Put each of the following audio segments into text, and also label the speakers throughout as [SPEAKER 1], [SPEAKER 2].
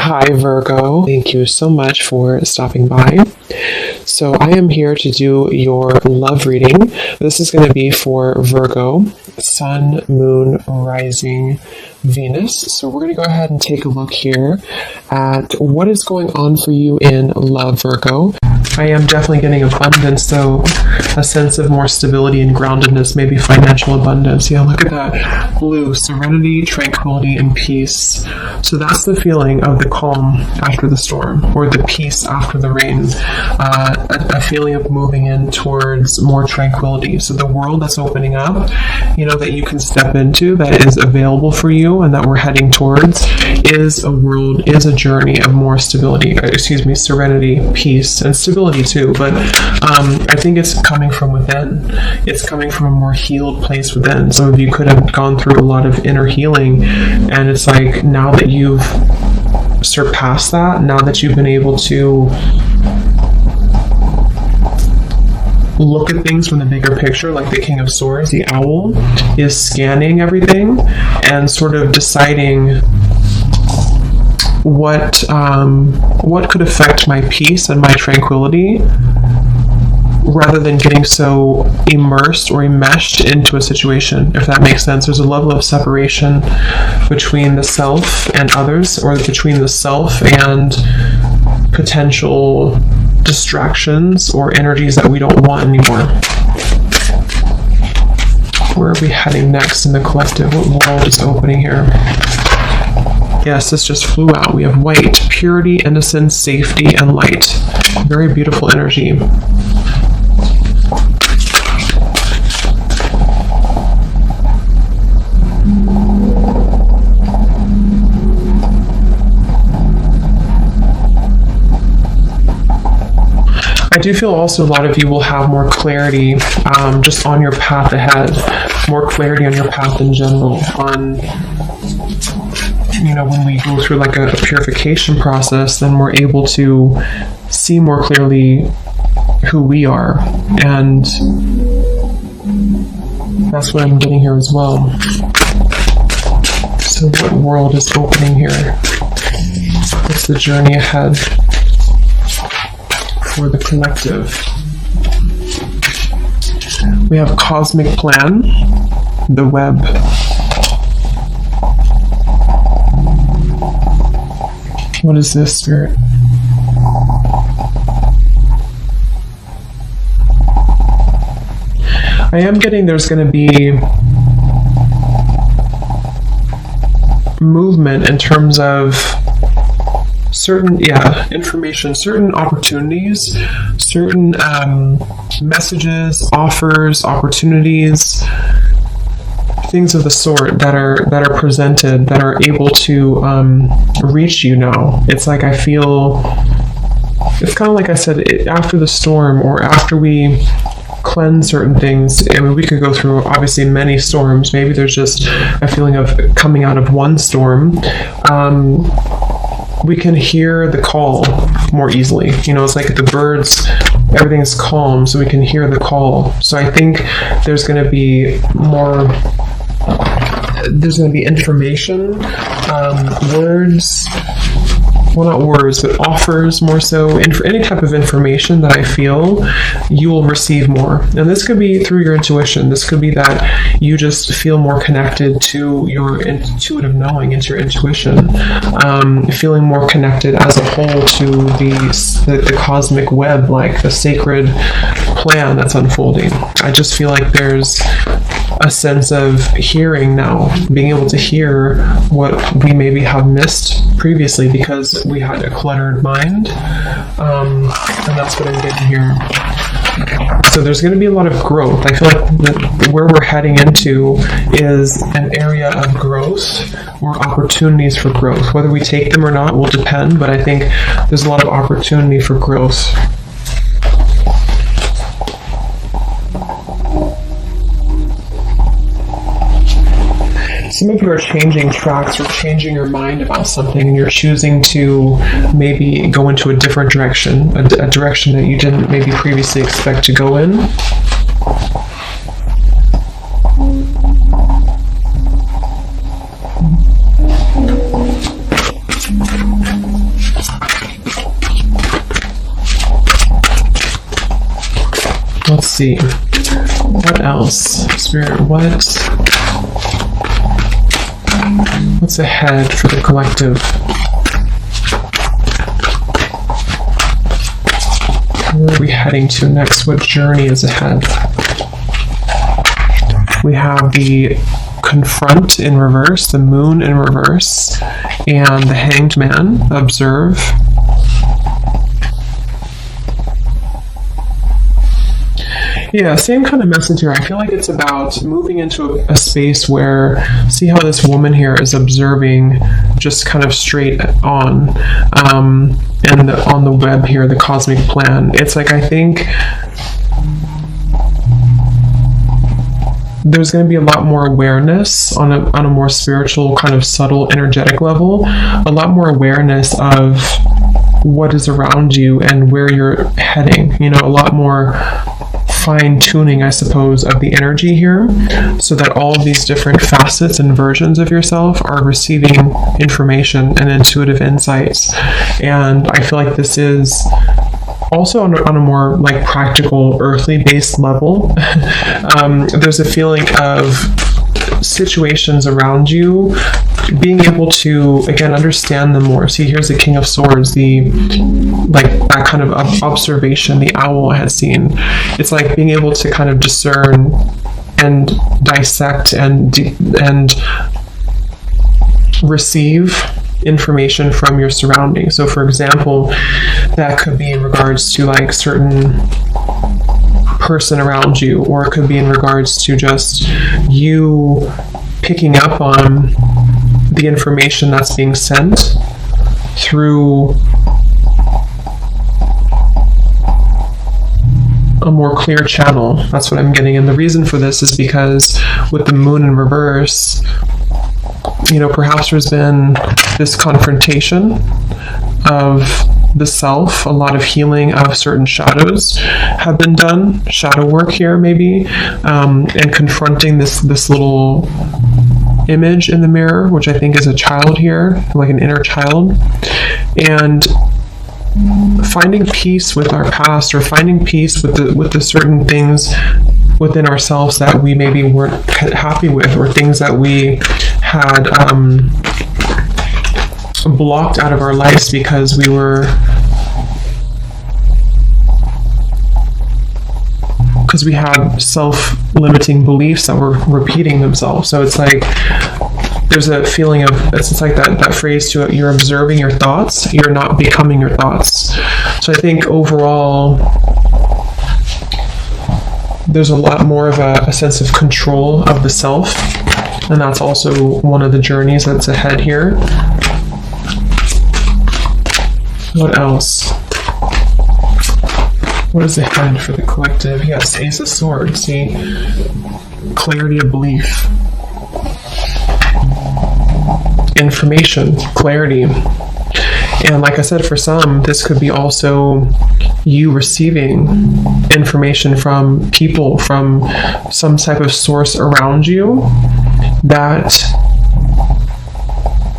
[SPEAKER 1] Hi Virgo, thank you so much for stopping by. So I am here to do your love reading. This is going to be for Virgo, Sun, Moon, Rising, Venus. So we're going to go ahead and take a look here at what is going on for you in love, Virgo. I am definitely getting abundance, though, a sense of more stability and groundedness, maybe financial abundance. Yeah, look at that blue, serenity, tranquility, and peace. So that's the feeling of the calm after the storm, or the peace after the rain, a feeling of moving in towards more tranquility. So the world that's opening up, that you can step into, that is available for you and that we're heading towards, is a journey of more serenity, peace, and stability too, but I think it's coming from within. It's coming from a more healed place within. Some of you could have gone through a lot of inner healing, and it's like now that you've surpassed that, now that you've been able to look at things from the bigger picture, like the King of Swords, the owl, is scanning everything and sort of deciding what could affect my peace and my tranquility, rather than getting so immersed or enmeshed into a situation, if that makes sense. There's a level of separation between the self and others, or between the self and potential distractions or energies that we don't want anymore. Where are we heading next in the collective? What world is opening here? Yes, this just flew out. We have white, purity, innocence, safety, and light. Very beautiful energy. I do feel also a lot of you will have more clarity just on your path ahead, more clarity on your path in general, on when we go through like a purification process, then we're able to see more clearly who we are. And that's what I'm getting here as well. So what world is opening here? What's the journey ahead for the collective? We have cosmic plan, the web. What is this, Spirit? I am getting there's going to be movement in terms of certain information, certain opportunities, certain messages, offers, opportunities, things of the sort that are presented, that are able to reach you now. It's like I feel, it's kind of like I said, after the storm, or after we cleanse certain things. I mean, we could go through obviously many storms. Maybe there's just a feeling of coming out of one storm. We can hear the call more easily. It's like the birds, everything is calm, so we can hear the call. So I think there's going to be more, there's going to be information, words, well, not words, but offers more so, any type of information that I feel you will receive more. And this could be through your intuition. This could be that you just feel more connected to your intuitive knowing, into your intuition, feeling more connected as a whole to the cosmic web, like the sacred plan that's unfolding. I just feel like there's a sense of hearing now, being able to hear what we maybe have missed previously because we had a cluttered mind, and that's what I'm getting here. So there's going to be a lot of growth. I feel like where we're heading into is an area of growth, or opportunities for growth. Whether we take them or not will depend, but I think there's a lot of opportunity for growth. Some of you are changing tracks or changing your mind about something, and you're choosing to maybe go into a different direction, a direction that you didn't maybe previously expect to go in. see. What else? Spirit, what's ahead for the collective? Where are we heading to next? What journey is ahead? We have the Confront in reverse, the Moon in reverse, and the Hanged Man, Observe. Yeah, same kind of message here. I feel like it's about moving into a space where, see how this woman here is observing just kind of straight on, and on the web here, the cosmic plan. It's like, I think there's going to be a lot more awareness on a more spiritual, kind of subtle, energetic level, a lot more awareness of what is around you and where you're heading, you know, a lot more fine-tuning, I suppose, of the energy here, so that all of these different facets and versions of yourself are receiving information and intuitive insights. And I feel like this is also on a more like practical, earthly based level. There's a feeling of situations around you, being able to again understand them more. See, here's the King of Swords, the like that kind of observation, the owl I had seen. It's like being able to kind of discern and dissect and receive information from your surroundings. So for example, that could be in regards to like certain person around you, or it could be in regards to just you picking up on the information that's being sent through a more clear channel. That's what I'm getting. And the reason for this is because with the Moon in reverse, you know, perhaps there's been this confrontation of the self, a lot of healing of certain shadows have been done, shadow work here maybe, and confronting this little image in the mirror, which I think is a child here, like an inner child, and finding peace with our past, or finding peace with the certain things within ourselves that we maybe weren't happy with, or things that we had blocked out of our lives because we had self-limiting beliefs that were repeating themselves. So it's like there's a feeling of, it's like that phrase to it, you're observing your thoughts, you're not becoming your thoughts. So I think overall there's a lot more of a sense of control of the self, and that's also one of the journeys that's ahead here. What else? What is ahead for the collective? Yes, Ace of Swords. See, clarity of belief, information, clarity. And like I said, for some, this could be also you receiving information from people, from some type of source around you, that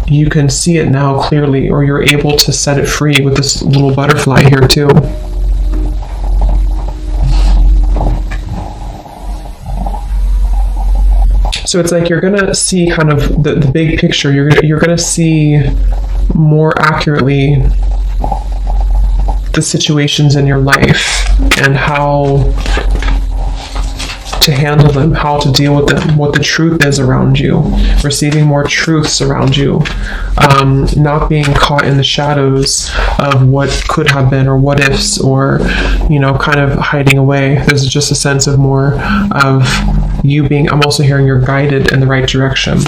[SPEAKER 1] you can see it now clearly, or you're able to set it free with this little butterfly here too. So it's like you're gonna see kind of the big picture. You're gonna see more accurately the situations in your life and how to handle them, how to deal with them, what the truth is around you, receiving more truths around you, not being caught in the shadows of what could have been, or what ifs, or, you know, kind of hiding away. There's just a sense of more of you being, I'm also hearing you're guided in the right direction.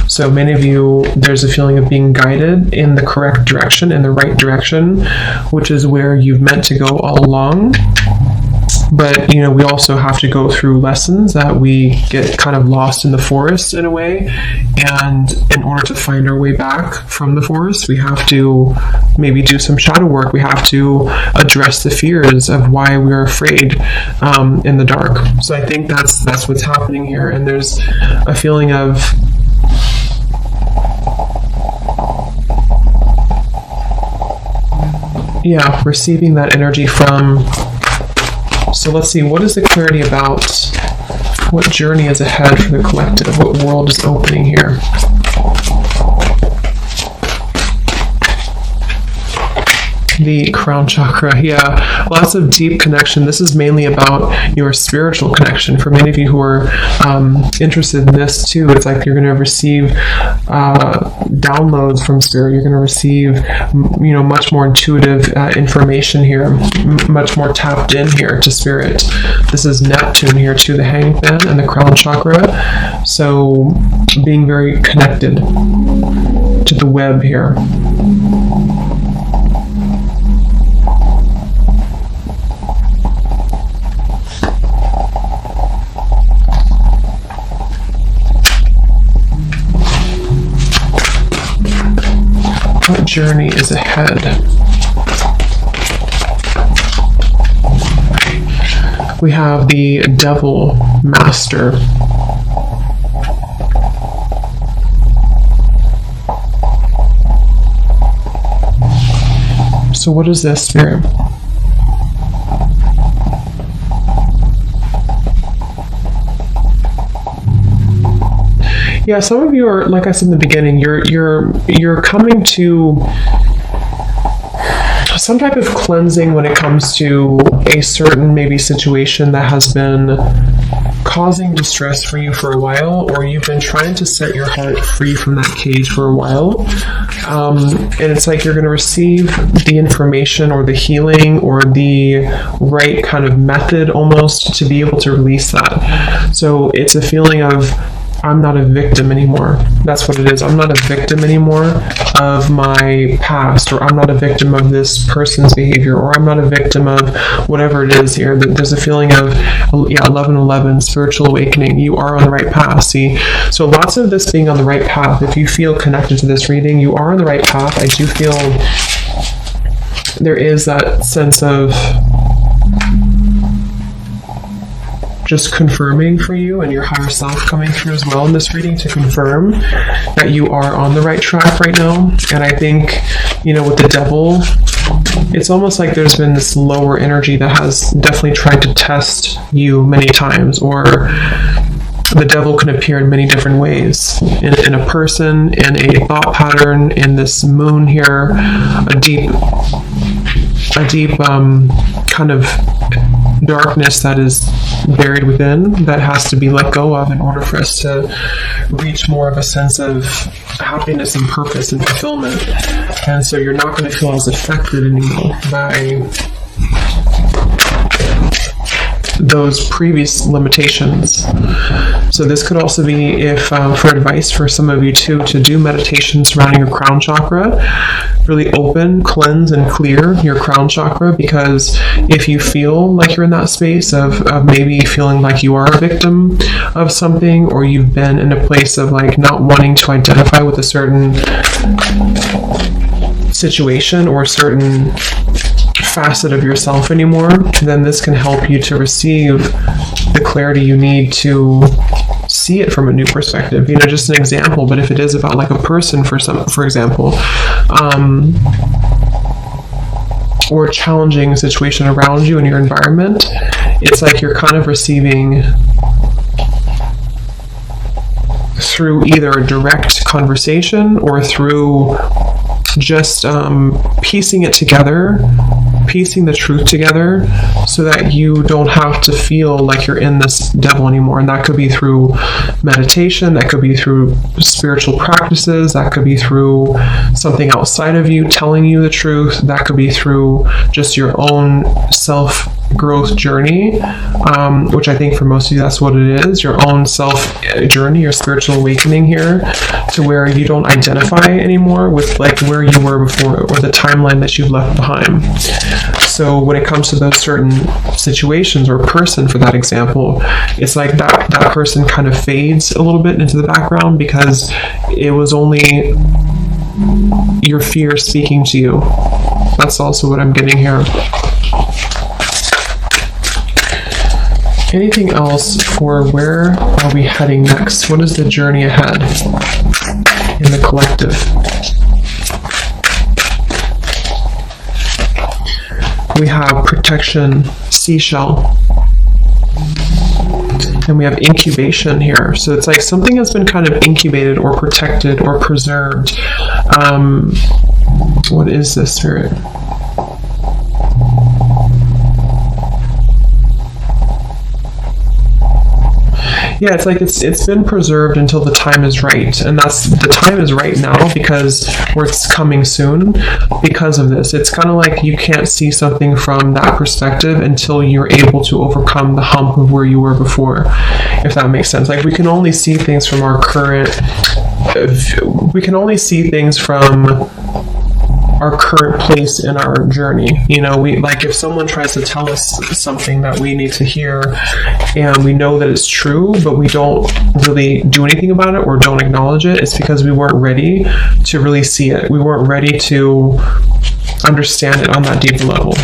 [SPEAKER 1] So many of you, there's a feeling of being guided in the correct direction, in the right direction, which is where you've meant to go all along. But, you know, we also have to go through lessons that we get kind of lost in the forest in a way. And in order to find our way back from the forest, we have to maybe do some shadow work. We have to address the fears of why we're afraid in the dark. So I think that's what's happening here. And there's a feeling of receiving that energy from So let's see, what is the clarity about what journey is ahead for the collective? What world is opening here? The crown chakra, yeah, lots of deep connection. This is mainly about your spiritual connection. For many of you who are interested in this too, it's like you're going to receive downloads from spirit. You're going to receive, much more intuitive information here, much more tapped in here to spirit. This is Neptune here too, the hangman and the crown chakra. So being very connected to the web here. What journey is ahead? We have the Devil Master. So what is this, Spirit? Yeah, some of you are, like I said in the beginning, you're coming to some type of cleansing when it comes to a certain maybe situation that has been causing distress for you for a while, or you've been trying to set your heart free from that cage for a while. And it's like you're going to receive the information or the healing or the right kind of method almost to be able to release that. So it's a feeling of, I'm not a victim anymore. That's what it is. I'm not a victim anymore of my past, or I'm not a victim of this person's behavior, or I'm not a victim of whatever it is here. There's a feeling of, 1111, spiritual awakening. You are on the right path. See, so lots of this being on the right path. If you feel connected to this reading, you are on the right path. I do feel there is that sense of just confirming for you and your higher self coming through as well in this reading to confirm that you are on the right track right now. And I think, with the devil, it's almost like there's been this lower energy that has definitely tried to test you many times, or the devil can appear in many different ways, in a person, in a thought pattern, in this moon here, a deep kind of darkness that is buried within, that has to be let go of in order for us to reach more of a sense of happiness and purpose and fulfillment. And so you're not going to feel as affected anymore by those previous limitations. So this could also be, if for advice for some of you too, to do meditation surrounding your crown chakra. Really open, cleanse, and clear your crown chakra, because if you feel like you're in that space of maybe feeling like you are a victim of something, or you've been in a place of like not wanting to identify with a certain situation or a certain facet of yourself anymore, then this can help you to receive the clarity you need to see it from a new perspective. Just an example, but if it is about like a person, for example, or a challenging situation around you in your environment, it's like you're kind of receiving through either a direct conversation or through just piecing it together, piecing the truth together, so that you don't have to feel like you're in this devil anymore. And that could be through meditation, that could be through spiritual practices, that could be through something outside of you telling you the truth, that could be through just your own self-growth journey, which I think for most of you that's what it is, your own self-journey, your spiritual awakening here, to where you don't identify anymore with like where you were before, or the timeline that you've left behind. So when it comes to those certain situations, or person for that example, it's like that person kind of fades a little bit into the background, because it was only your fear speaking to you. That's also what I'm getting here. Anything else for where are we heading next? What is the journey ahead in the collective? We have protection, seashell. And we have incubation here. So it's like something has been kind of incubated or protected or preserved. What is this, Spirit? Yeah, it's like it's been preserved until the time is right, and that's the time is right now because it's coming soon because of this. It's kind of like you can't see something from that perspective until you're able to overcome the hump of where you were before, if that makes sense. Like we can only see things from our current, we can only see things from our current place in our journey. You know, we like if someone tries to tell us something that we need to hear and we know that it's true, but we don't really do anything about it or don't acknowledge it, it's because we weren't ready to really see it. We weren't ready to understand it on that deeper level,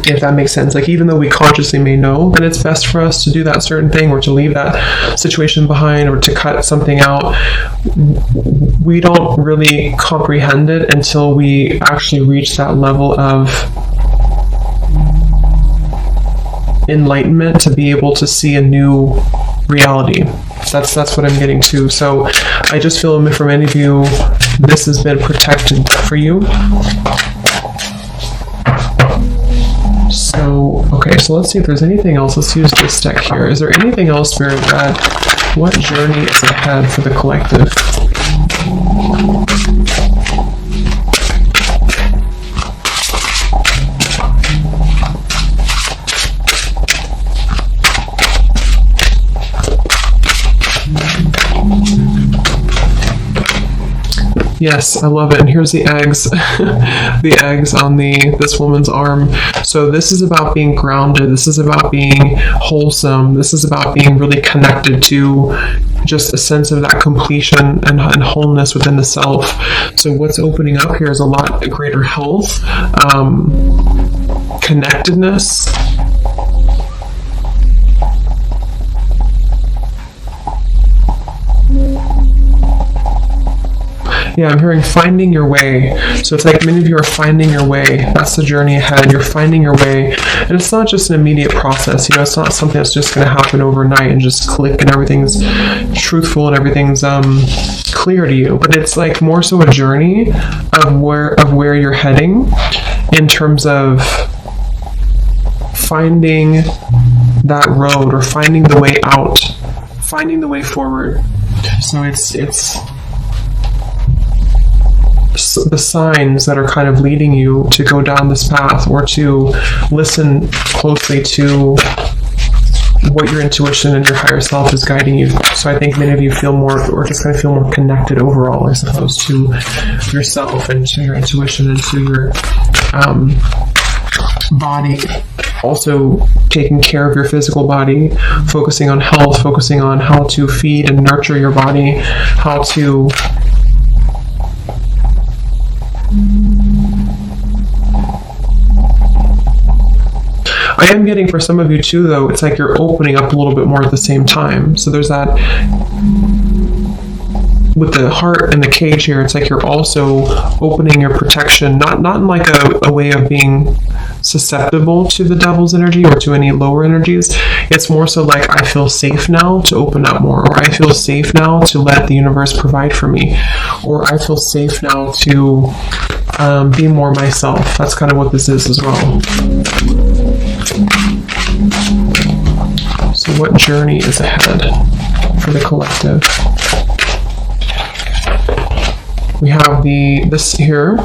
[SPEAKER 1] if that makes sense. Like even though we consciously may know that it's best for us to do that certain thing or to leave that situation behind or to cut something out, we don't really comprehend it until we actually reach that level of enlightenment to be able to see a new reality. That's what I'm getting to. So I just feel for many of you, this has been protected for you. So, okay, so let's see if there's anything else. Let's use this deck here. Is there anything else, Spirit, that what journey is ahead for the collective? Yes, I love it. And here's the eggs, the eggs on this woman's arm. So this is about being grounded. This is about being wholesome. This is about being really connected to just a sense of that completion and wholeness within the self. So what's opening up here is a lot greater health, connectedness. Yeah, I'm hearing finding your way. So it's like many of you are finding your way. That's the journey ahead. You're finding your way. And it's not just an immediate process. You know, it's not something that's just going to happen overnight and just click and everything's truthful and everything's clear to you. But it's like more so a journey of where you're heading in terms of finding that road or finding the way out, finding the way forward. So it's the signs that are kind of leading you to go down this path or to listen closely to what your intuition and your higher self is guiding you. So I think many of you feel more, or just kind of feel more connected overall, I suppose, to yourself and to your intuition and to your body. Also taking care of your physical body, focusing on health, focusing on how to feed and nurture your body, how to I am getting for some of you too, though, it's like you're opening up a little bit more at the same time. So there's that with the heart and the cage here, it's like you're also opening your protection, not in like a way of being susceptible to the devil's energy or to any lower energies. It's more so like I feel safe now to open up more, or I feel safe now to let the universe provide for me, or I feel safe now to be more myself. That's kind of what this is as well. So what journey is ahead for the collective? We have this here.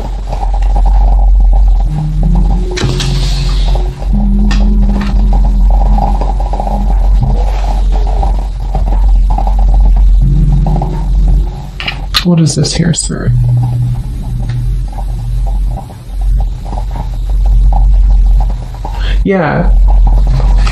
[SPEAKER 1] What is this here, sir? Yeah.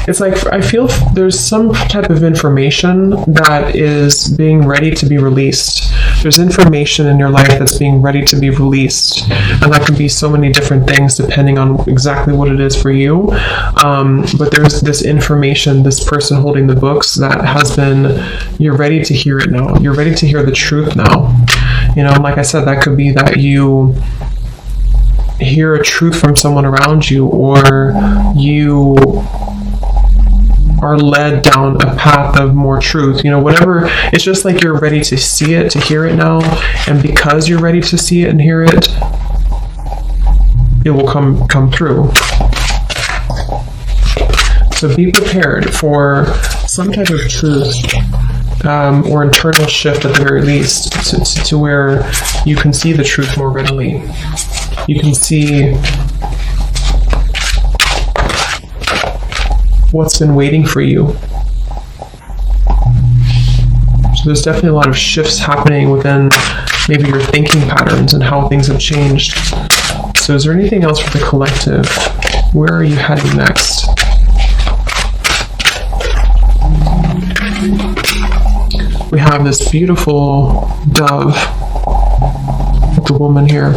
[SPEAKER 1] It's like, I feel there's some type of information that is being ready to be released. There's information in your life that's being ready to be released. And that can be so many different things depending on exactly what it is for you. But there's this information, this person holding the books that has been, you're ready to hear it now. You're ready to hear the truth now. You know, like I said, that could be that you hear a truth from someone around you, or you are led down a path of more truth, whatever. It's just like you're ready to see it, to hear it now, and because you're ready to see it and hear it, it will come through. So be prepared for some type of truth, or internal shift at the very least, to where you can see the truth more readily. You can see what's been waiting for you. So there's definitely a lot of shifts happening within maybe your thinking patterns and how things have changed. So is there anything else for the collective? Where are you heading next? We have this beautiful dove with the woman here.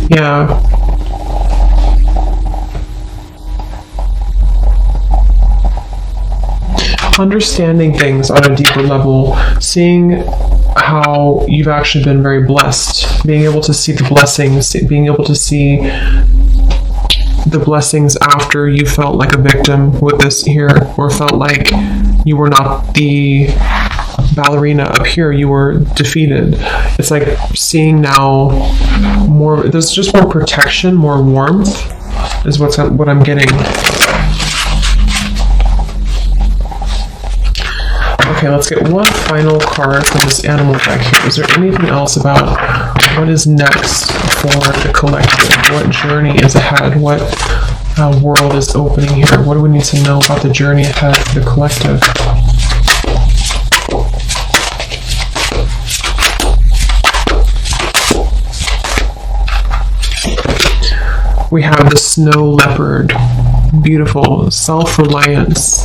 [SPEAKER 1] Yeah. Understanding things on a deeper level, seeing how you've actually been very blessed, being able to see the blessings, being able to see the blessings after you felt like a victim with this here, or felt like you were not the ballerina up here, you were defeated. It's like seeing now more, there's just more protection, more warmth is what I'm getting. Okay, let's get one final card from this animal deck here. Is there anything else about what is next for the collective? What journey is ahead? What world is opening here? What do we need to know about the journey ahead for the collective? We have the snow leopard. Beautiful. Self-reliance.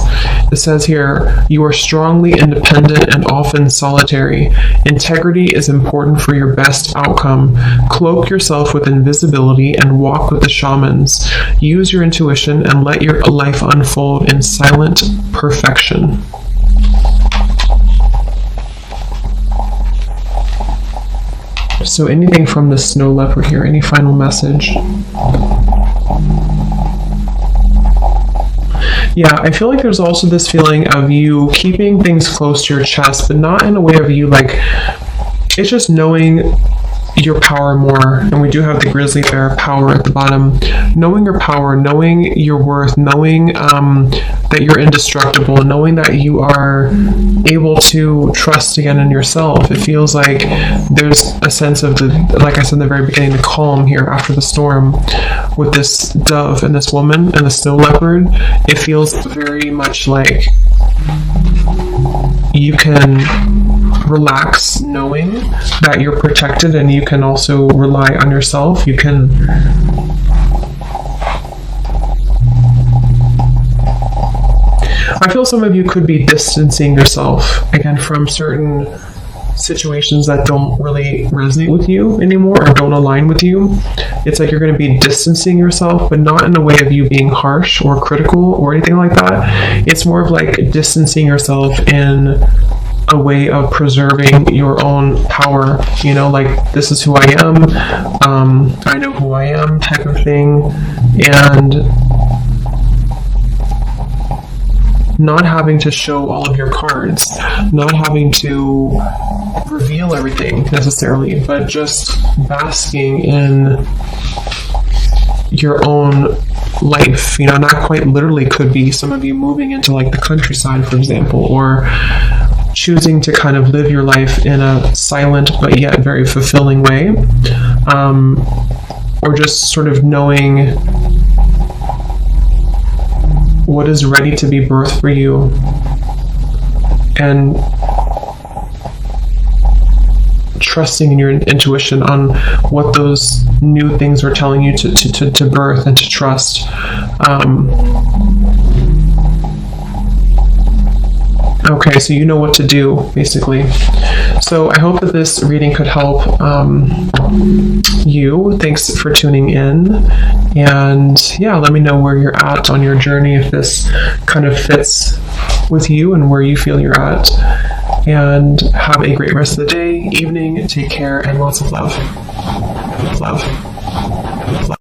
[SPEAKER 1] It says here, you are strongly independent and often solitary. Integrity is important for your best outcome. Cloak yourself with invisibility and walk with the shamans. Use your intuition and let your life unfold in silent perfection. So anything from the snow leopard here? Any final message? Yeah, I feel like there's also this feeling of you keeping things close to your chest, but not in a way of you like, it's just knowing your power more. And we do have the grizzly bear power at the bottom. Knowing your power, knowing your worth, knowing that you're indestructible, knowing that you are able to trust again in yourself. It feels like there's a sense of the, like I said in the very beginning, the calm here after the storm with this dove and this woman and the snow leopard. It feels very much like you can relax knowing that you're protected, and you can also rely on yourself. You can I feel some of you could be distancing yourself again from certain situations that don't really resonate with you anymore or don't align with you. It's like you're going to be distancing yourself, but not in a way of you being harsh or critical or anything like that. It's more of like distancing yourself in a way of preserving your own power, you know, like this is who I am, I know who I am type of thing, and not having to show all of your cards, not having to reveal everything necessarily, but just basking in your own life, you know, not quite literally. Could be some of you moving into like the countryside, for example, or choosing to kind of live your life in a silent but yet very fulfilling way, or just sort of knowing what is ready to be birthed for you, and trusting in your intuition on what those new things are telling you to birth and to trust. Okay, so you know what to do, basically. So I hope that this reading could help you. Thanks for tuning in. And yeah, let me know where you're at on your journey, if this kind of fits with you and where you feel you're at. And have a great rest of the day, evening. Take care, and lots of love. Love.